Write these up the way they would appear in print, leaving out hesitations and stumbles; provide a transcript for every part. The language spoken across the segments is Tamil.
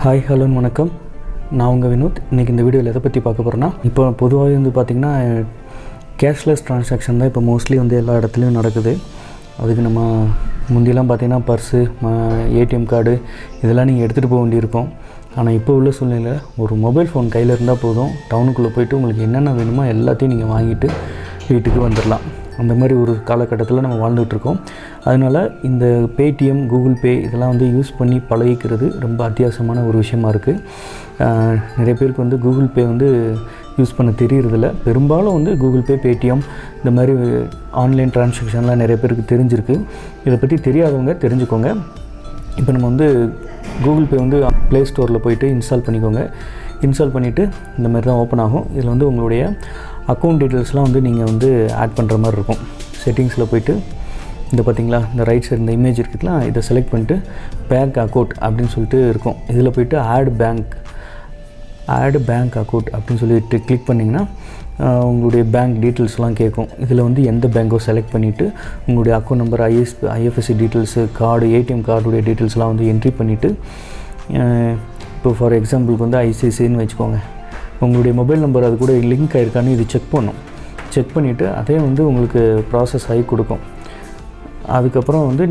ஹாய் ஹலோ வணக்கம். நான் உங்கள் வினோத். இன்றைக்கி இந்த வீடியோவில் எதை பற்றி பார்க்க போகிறேன்னா, இப்போ பொதுவாக வந்து பார்த்திங்கன்னா கேஷ்லெஸ் ட்ரான்சாக்ஷன் தான் இப்போ மோஸ்ட்லி வந்து எல்லா இடத்துலையும் நடக்குது. அதுக்கு நம்ம முந்தியெல்லாம் பார்த்திங்கன்னா பர்ஸு, ஏடிஎம் கார்டு இதெல்லாம் நீங்கள் எடுத்துகிட்டு போக வேண்டியிருக்கும். ஆனால் இப்போ உள்ள சூழ்நிலையில் ஒரு மொபைல் ஃபோன் கையில் இருந்தால் போதும், டவுனுக்குள்ளே போய்ட்டு உங்களுக்கு என்னென்ன வேணுமோ எல்லாத்தையும் நீங்கள் வாங்கிட்டு வீட்டுக்கு வந்துடலாம். அந்த மாதிரி ஒரு காலகட்டத்தில் நம்ம வாழ்ந்துகிட்ருக்கோம். அதனால் இந்த பேடிஎம், கூகுள் பே இதெல்லாம் வந்து யூஸ் பண்ணி பழகிக்கிறது ரொம்ப அத்தியாவசியமான ஒரு விஷயமா இருக்குது. நிறைய பேருக்கு வந்து கூகுள் பே வந்து யூஸ் பண்ண தெரியறதில்ல. பெரும்பாலும் வந்து கூகுள் பே, பேடிஎம் இந்த மாதிரி ஆன்லைன் ட்ரான்சாக்ஷன்லாம் நிறைய பேருக்கு தெரிஞ்சிருக்கு. இதை பற்றி தெரியாதவங்க தெரிஞ்சுக்கோங்க. இப்போ நம்ம வந்து கூகுள் பே வந்து ப்ளே ஸ்டோரில் போய்ட்டு இன்ஸ்டால் பண்ணிக்கோங்க. இன்ஸ்டால் பண்ணிவிட்டு இந்த மாதிரி தான் ஓப்பன் ஆகும். இதில் வந்து உங்களுடைய அக்கௌண்ட் டீட்டெயில்ஸ்லாம் வந்து நீங்கள் வந்து ஆட் பண்ணுற மாதிரி இருக்கும். செட்டிங்ஸில் போய்ட்டு இந்த பார்த்திங்களா, இந்த ரைட் சைடு இந்த இமேஜ் இருக்குதுலாம், இதை செலக்ட் பண்ணிட்டு பேங்க் அக்கௌண்ட் அப்படின்னு சொல்லிட்டு இருக்கும். இதில் போய்ட்டு ஆட் பேங்க் அக்கௌண்ட் அப்படின்னு சொல்லிட்டு கிளிக் பண்ணிங்கன்னா உங்களுடைய பேங்க் டீட்டெயில்ஸ்லாம் கேட்கும். இதில் வந்து எந்த பேங்க்கோ செலக்ட் பண்ணிவிட்டு உங்களுடைய account number, IFSC details, card, ATM கார்டுடைய டீட்டெயில்ஸ்லாம் வந்து என்ட்ரி பண்ணிவிட்டு, இப்போ ஃபார் எக்ஸாம்பிளுக்கு வந்து ஐசிஐசின்னு வச்சுக்கோங்க. உங்களுடைய மொபைல் நம்பர் அது கூட லிங்க் ஆகிருக்கான்னு இது செக் பண்ணும். செக் பண்ணிவிட்டு அதே வந்து உங்களுக்கு ப்ராசஸ் ஆகி கொடுக்கும். அதுக்கப்புறம் வந்து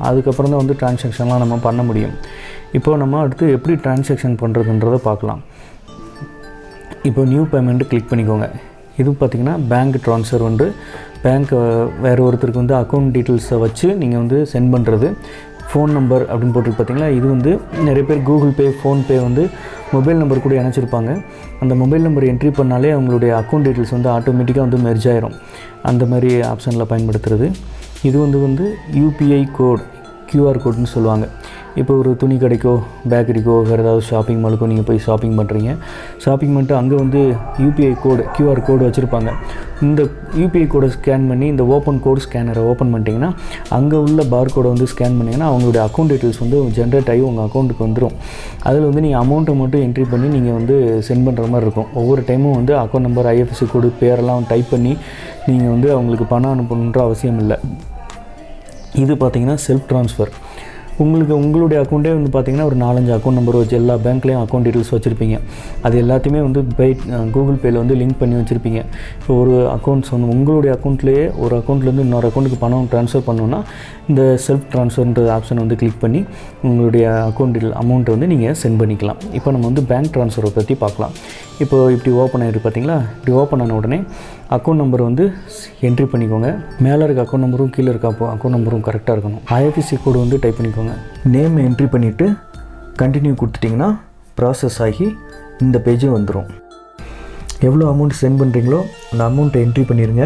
அதுக்கப்புறம் தான் வந்து ட்ரான்சாக்ஷன்லாம் நம்ம பண்ண முடியும். இப்போது நம்ம அடுத்து எப்படி ட்ரான்சாக்ஷன் பண்ணுறதுன்றதை பார்க்கலாம். இப்போ நியூ பேமெண்ட்டு கிளிக் பண்ணிக்கோங்க. இது பார்த்திங்கன்னா பேங்க் ட்ரான்ஸ்ஃபர் வந்து பேங்க் வேறு ஒருத்தருக்கு வந்து அக்கௌண்ட் டீட்டெயில்ஸை வச்சு நீங்கள் வந்து சென்ட் பண்ணுறது. ஃபோன் நம்பர் அப்படின்னு போட்டுருக்கு பார்த்திங்களா, இது வந்து நிறைய பேர் கூகுள் பே, ஃபோன்பே வந்து மொபைல் நம்பர் கூட இணைச்சிருப்பாங்க. அந்த மொபைல் நம்பர் என்ட்ரி பண்ணாலே அவங்களுடைய அக்கௌண்ட் டீட்டெயில்ஸ் வந்து ஆட்டோமேட்டிக்காக வந்து மெர்ஜ் ஆயிரும். அந்த மாதிரி ஆப்ஷனில் பயன்படுத்துகிறது. இது வந்து யூபிஐ கோட், கியூஆர் கோட்னு சொல்லுவாங்க. இப்போ ஒரு துணி கடைக்கோ, பேக்கரிக்கோ, வேறு ஏதாவது ஷாப்பிங் மாலுக்கோ நீங்கள் போய் ஷாப்பிங் பண்ணுறீங்க. ஷாப்பிங் பண்ணிட்டு அங்கே வந்து யூபிஐ கோடு, கியூஆர் கோடு வச்சுருப்பாங்க. இந்த யூபிஐ கோடை ஸ்கேன் பண்ணி இந்த ஓப்பன் கோட் ஸ்கேனரை ஓப்பன் பண்ணிட்டீங்கன்னா அங்கே உள்ள பார் கோடை வந்து ஸ்கேன் பண்ணிங்கன்னா அவங்களுடைய அக்கௌண்ட் டீட்டெயில்ஸ் வந்து ஜென்ரேட் ஆகி உங்கள் அக்கௌண்ட்டுக்கு வந்துடும். அதில் வந்து நீங்கள் அமௌண்ட்டை மட்டும் என்ட்ரி பண்ணி நீங்கள் வந்து சென்ட் பண்ணுற மாதிரி இருக்கும். ஒவ்வொரு டைமும் வந்து அக்கௌண்ட் நம்பர், ஐஎஃப்எஸ்சி கோடு, பேரெல்லாம் டைப் பண்ணி நீங்கள் வந்து அவங்களுக்கு பணம் அனுப்பணுன்ற அவசியம் இல்லை. இது பார்த்திங்கன்னா செல்ஃப் ட்ரான்ஸ்ஃபர். உங்களுடைய அக்கௌண்ட்டே வந்து பார்த்திங்கன்னா ஒரு 4-5 அக்கௌண்ட் நம்பர் வச்சு எல்லா பேங்க்லேயும் அக்கௌண்ட் டீட்டெயில்ஸ் வச்சுருப்பீங்க. அது எல்லாத்தையுமே வந்து கூகுள் பேயில் வந்து லிங்க் பண்ணி வச்சுருப்பீங்க. இப்போ ஒரு அக்கௌண்ட்ஸ் வந்து உங்களுடைய அக்கௌண்ட்லேயே ஒரு அக்கௌண்ட்லேருந்து இன்னொரு அக்கௌண்ட்டுக்கு பணம் ட்ரான்ஸ்ஃபர் பண்ணணுன்னா இந்த செல்ஃப் ட்ரான்ஸ்ஃபர்ன்ற ஆப்ஷன் வந்து கிளிக் பண்ணி உங்களுடைய அக்கௌண்ட் டீட்டெயில் அமௌண்ட்டை வந்து நீங்கள் சென்ட் பண்ணிக்கலாம். இப்போ நம்ம வந்து பேங்க் ட்ரான்ஸ்ஃபரை பற்றி பார்க்கலாம். இப்போ இப்படி ஓப்பன் ஆகிருக்கு பார்த்திங்களா. இப்படி ஓப்பன் ஆன உடனே அக்கௌண்ட் நம்பர் வந்து என்ட்ரி பண்ணிக்கோங்க. மேலே இருக்க அக்கௌண்ட் நம்பரும் கீழே இருக்க அக்கௌண்ட் நம்பரும் கரெக்டாக இருக்கணும். ஐஎஃப்எஸ்சி கோடு வந்து டைப் பண்ணிக்கோங்க. நேம் என்ட்ரி பண்ணிவிட்டு கண்டினியூ கொடுத்துட்டிங்கன்னா ப்ராசஸ் ஆகி இந்த பேஜும் வந்துடும். எவ்வளோ அமௌண்ட் சென்ட் பண்ணுறீங்களோ அந்த அமௌண்ட்டை என்ட்ரி பண்ணிடுங்க.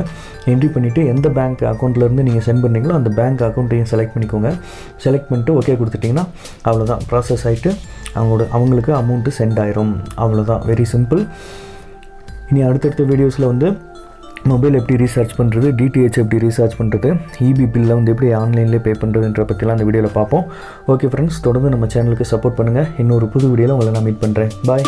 என்ட்ரி பண்ணிவிட்டு எந்த பேங்க் அக்கௌண்ட்லேருந்து நீங்கள் சென்ட் பண்ணுறீங்களோ அந்த பேங்க் அக்கௌண்ட்டையும் செலக்ட் பண்ணிக்கோங்க. செலக்ட் பண்ணிட்டு ஓகே கொடுத்துட்டிங்கன்னா அவ்வளோதான், ப்ராசஸ் ஆகிட்டு அவங்களுக்கு அமௌண்ட்டு சென்ட் ஆயிரும். அவ்வளோதான், வெரி சிம்பிள். இனி அடுத்தடுத்த வீடியோஸில் வந்து மொபைல் எப்படி ரீசார்ஜ் பண்ணுறது, டிடிஹெச் எப்படி ரீசார்ஜ் பண்ணுறது, இபி பில்லை வந்து எப்படி ஆன்லைன்லேயே பே பண்ணுறதுன்ற பற்றிலாம் அந்த வீடியோவில் பார்ப்போம். ஓகே ஃப்ரெண்ட்ஸ், தொடர்ந்து நம்ம சேனலுக்கு சப்போர்ட் பண்ணுங்கள். இன்னொரு புது வீடியோவில் உங்களை நான் மீட் பண்ணுறேன். பாய்.